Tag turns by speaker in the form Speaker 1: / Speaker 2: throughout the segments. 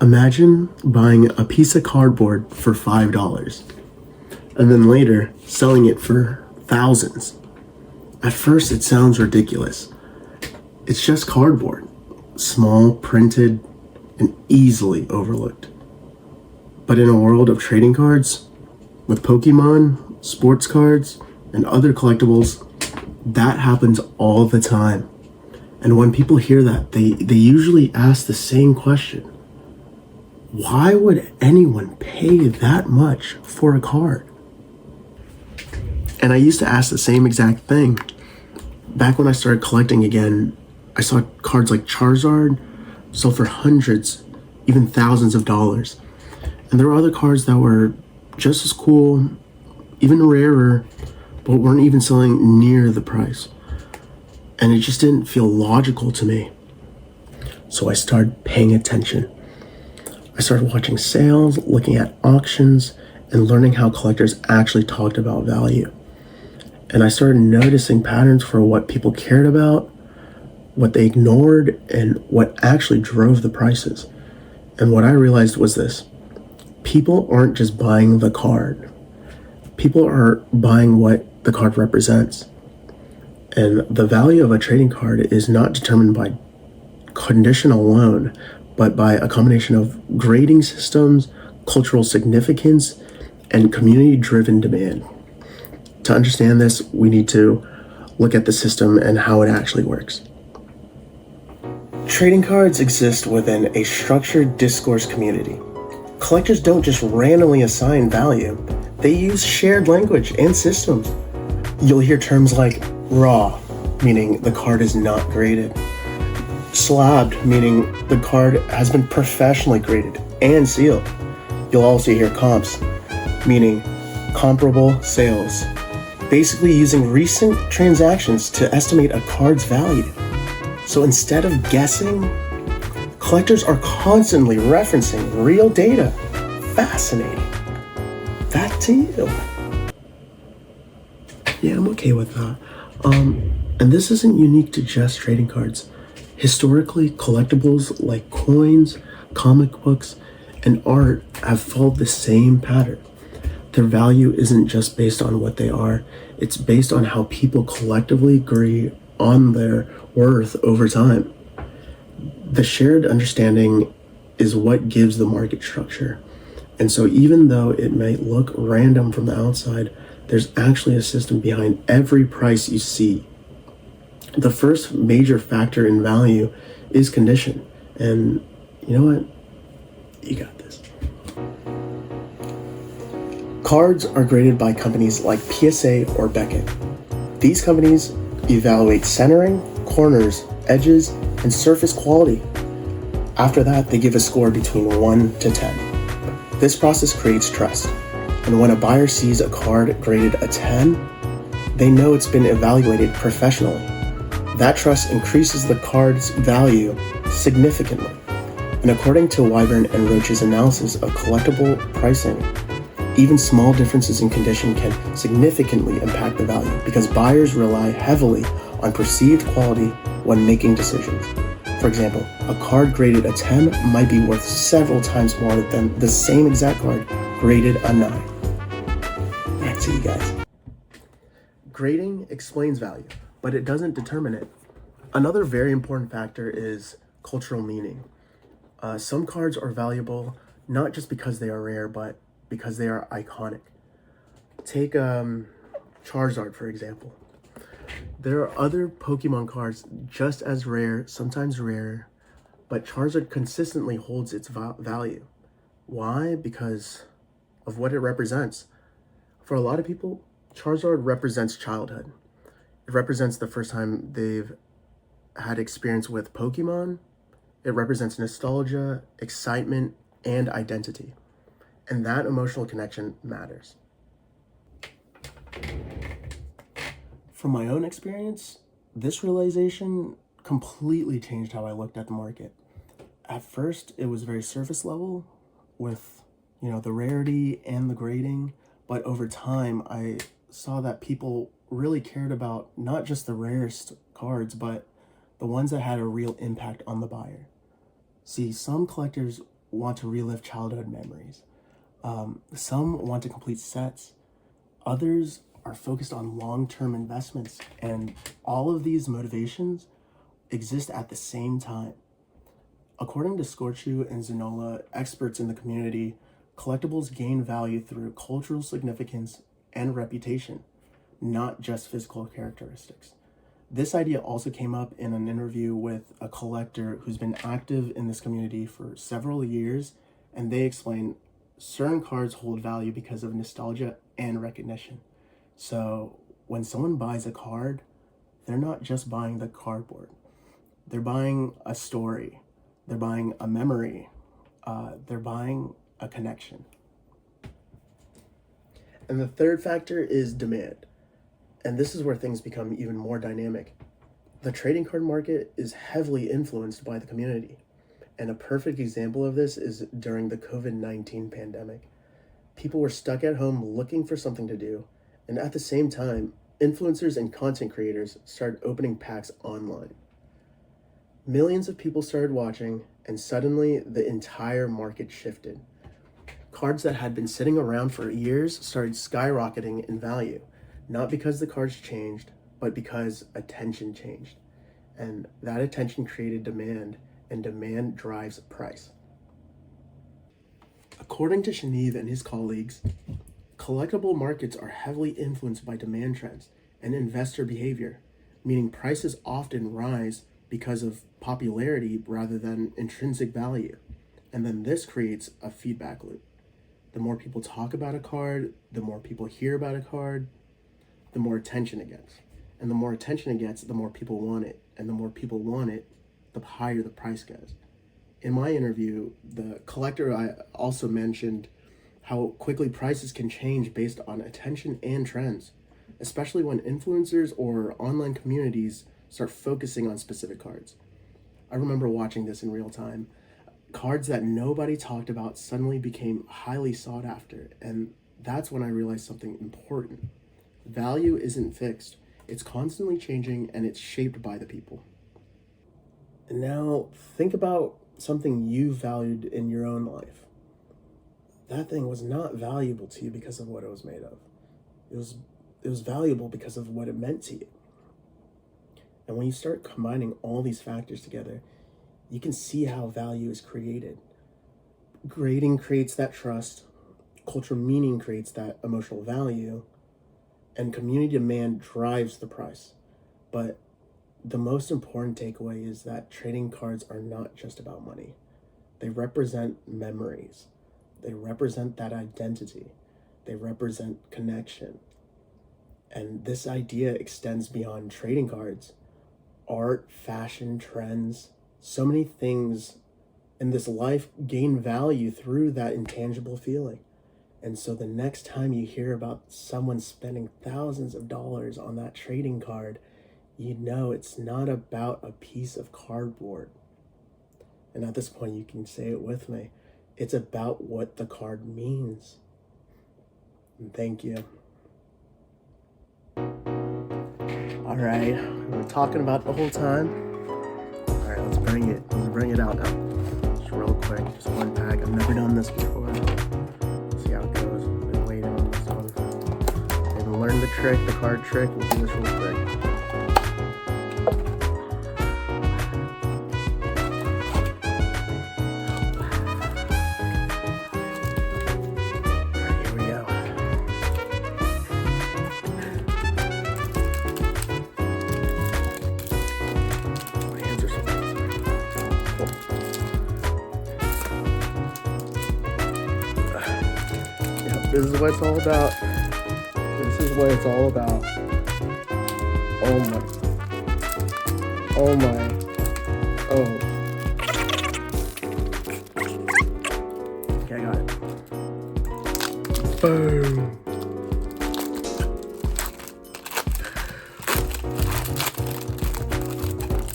Speaker 1: Imagine buying a piece of cardboard for $5 and then later selling it for thousands. At first, it sounds ridiculous. It's just cardboard, small, printed, and easily overlooked. But in a world of trading cards, with Pokemon, sports cards, and other collectibles, that happens all the time. And when people hear that, they usually ask the same question. Why would anyone pay that much for a card? And I used to ask the same exact thing. Back when I started collecting again, I saw cards like Charizard sold for hundreds, even thousands of dollars. And there were other cards that were just as cool, even rarer, but weren't even selling near the price. And it just didn't feel logical to me. So I started paying attention. I started watching sales, looking at auctions, and learning how collectors actually talked about value. And I started noticing patterns for what people cared about, what they ignored, and what actually drove the prices. And what I realized was this: people aren't just buying the card. People are buying what the card represents. And the value of a trading card is not determined by condition alone, but by a combination of grading systems, cultural significance, and community-driven demand. To understand this, we need to look at the system and how it actually works. Trading cards exist within a structured discourse community. Collectors don't just randomly assign value, they use shared language and systems. You'll hear terms like raw, meaning the card is not graded; slabbed, meaning the card has been professionally graded and sealed. You'll also hear comps, meaning comparable sales, basically using recent transactions to estimate a card's value. So instead of guessing, collectors are constantly referencing real data. Fascinating. Back to you. Yeah, I'm okay with that. And this isn't unique to just trading cards. Historically, collectibles like coins, comic books, and art have followed the same pattern. Their value isn't just based on what they are, it's based on how people collectively agree on their worth over time. The shared understanding is what gives the market structure. And so even though it may look random from the outside, there's actually a system behind every price you see. The first major factor in value is condition. And you know what? You got this. Cards are graded by companies like PSA or Beckett. These companies evaluate centering, corners, edges, and surface quality. After that, they give a score between 1 to 10. This process creates trust. And when a buyer sees a card graded a 10, they know it's been evaluated professionally. That trust increases the card's value significantly. And according to Wyburn and Roach's analysis of collectible pricing, even small differences in condition can significantly impact the value because buyers rely heavily on perceived quality when making decisions. For example, a card graded a 10 might be worth several times more than the same exact card graded a 9. Back to you guys. Grading explains value, but it doesn't determine it. Another very important factor is cultural meaning. Some cards are valuable not just because they are rare, but because they are iconic. Take Charizard, for example. There are other Pokemon cards just as rare, sometimes rarer, but Charizard consistently holds its value. Why? Because of what it represents. For a lot of people, Charizard represents childhood. It represents the first time they've had experience with Pokemon. It represents nostalgia, excitement, and identity. And that emotional connection matters. From my own experience, this realization completely changed how I looked at the market. At first, it was very surface level with, the rarity and the grading, but over time, I saw that people really cared about not just the rarest cards, but the ones that had a real impact on the buyer. See, some collectors want to relive childhood memories. Some want to complete sets. Others are focused on long-term investments, and all of these motivations exist at the same time. According to Scorchu and Zanola, experts in the community, collectibles gain value through cultural significance and reputation, not just physical characteristics. This idea also came up in an interview with a collector who's been active in this community for several years, and they explain certain cards hold value because of nostalgia and recognition. So when someone buys a card, they're not just buying the cardboard. They're buying a story. They're buying a memory. They're buying a connection. And the third factor is demand. And this is where things become even more dynamic. The trading card market is heavily influenced by the community. And a perfect example of this is during the COVID-19 pandemic. People were stuck at home looking for something to do, and at the same time, influencers and content creators started opening packs online. Millions of people started watching, and suddenly the entire market shifted. Cards that had been sitting around for years started skyrocketing in value, not because the cards changed, but because attention changed. And that attention created demand, and demand drives price. According to Shaniv and his colleagues, collectible markets are heavily influenced by demand trends and investor behavior, meaning prices often rise because of popularity rather than intrinsic value. And then this creates a feedback loop. The more people talk about a card, the more people hear about a card, the more attention it gets. And the more attention it gets, the more people want it. And the more people want it, the higher the price goes. In my interview, the collector I also mentioned how quickly prices can change based on attention and trends, especially when influencers or online communities start focusing on specific cards. I remember watching this in real time. Cards that nobody talked about suddenly became highly sought after, and that's when I realized something important. Value isn't fixed. It's constantly changing, and it's shaped by the people. And now think about something you valued in your own life. That thing was not valuable to you because of what it was made of. It was valuable because of what it meant to you. And when you start combining all these factors together, you can see how value is created. Grading creates that trust, cultural meaning creates that emotional value, and community demand drives the price. But the most important takeaway is that trading cards are not just about money. They represent memories. They represent that identity. They represent connection. And this idea extends beyond trading cards. Art, fashion, trends, so many things in this life gain value through that intangible feeling. And so the next time you hear about someone spending thousands of dollars on that trading card, you know it's not about a piece of cardboard. And at this point, you can say it with me. It's about what the card means. And thank you. All right, we were talking about the whole time. All right, let's bring it out now. Just real quick, just one pack. I've never done this before. Let's see how it goes. I've been waiting on this one. Maybe learn the trick, the card trick. We'll do this real quick. This is what it's all about. This is what it's all about. Oh my. Oh my. Oh. Okay, I got it. Boom.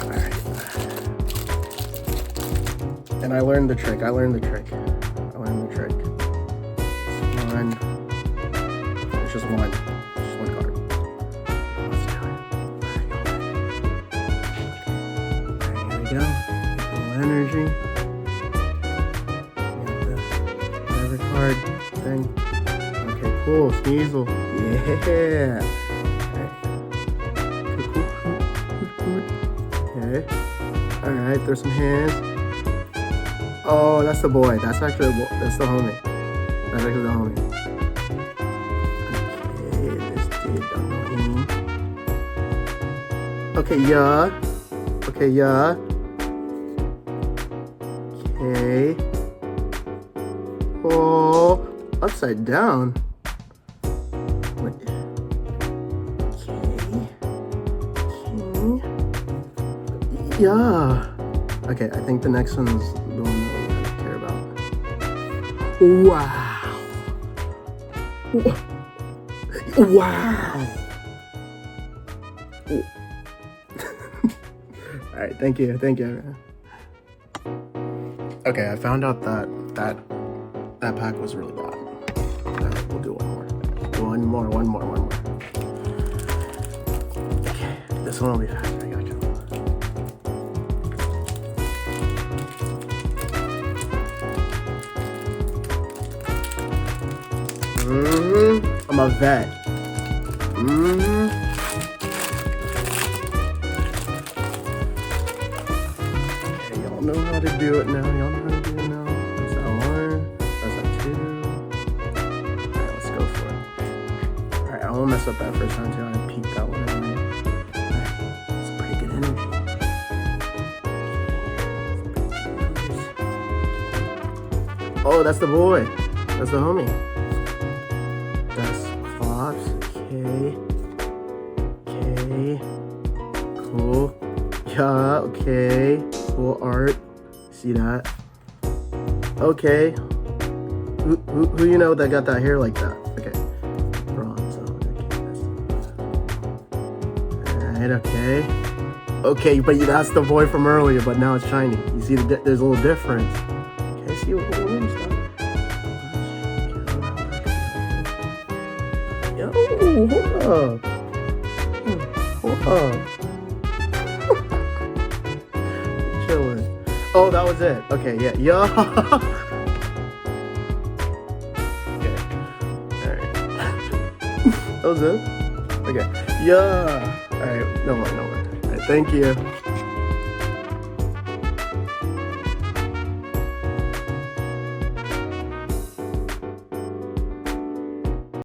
Speaker 1: Alright. And I learned the trick. There's just one card. Let's do it. Here we go. A little energy. card thing. Okay, cool. Sneasel. Yeah. Okay. Alright, there's some hands. Oh, that's the boy. That's actually the homie. That's actually the homie. Okay, this dude don't know him. Okay, yeah. Okay, yeah. Okay. Oh, upside down. What? Okay. Yeah. Okay, I think the next one's the one that we care about. Wow. Wow. All right, thank you. Okay, I found out that pack was really bad. We'll do one more. Okay, this one will be faster. I got you. I'm a vet. Okay, y'all know how to do it now. That's that one. That's that two. Alright, let's go for it. Alright, I won't mess up that first time too. I peeked that one in there. Alright, it's pretty good energy. Oh, that's the boy. That's the homie. That's Fox. Okay. Cool. Yeah, okay. Cool art. See that? Okay. Who you know that got that hair like that? Okay. Bronze. Alright, okay. Okay, but that's the boy from earlier, but now it's shiny. You see, there's a little difference. Okay, see what stuff. Yo, hold up. Chilling. Oh, that was it. Okay, yeah. Okay. Alright. That was it? Okay. Yeah. Alright, no more. Alright, thank you.